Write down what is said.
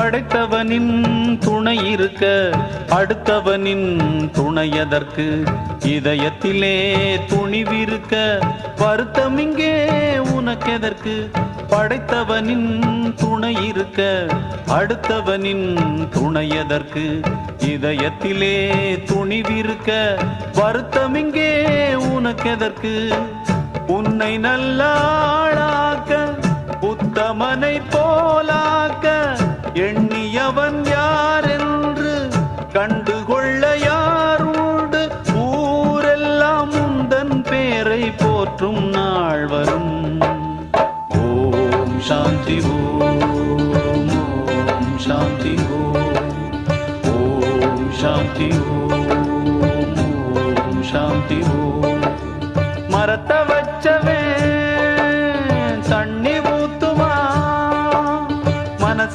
படைத்தவனின் துணை இருக்க அடுத்தவனின் துணையதற்கு? இதயத்திலே துணிவிருக்க வருத்தமிங்கே உனக்கெதற்கு? படைத்தவனின் துணை இருக்க அடுத்தவனின் துணையதற்கு? இதயத்திலே துணிவிருக்க வருத்தமிங்கே உனக்கெதற்கு? உன்னை நல்லாளாக்க உத்தமனை போலாக்க எண்ணியவன் யாரென்று கண்டுகொள்ள யாருண்டு? ஊரெல்லாம் உந்தன் பேரை போற்றும் நாள் வரும். ஓம் சாந்தி ஓம் ஓம் சாந்தி ஓம் சாந்தி ஓம் ஓம் சாந்தி ஓம். மரத்த வச்ச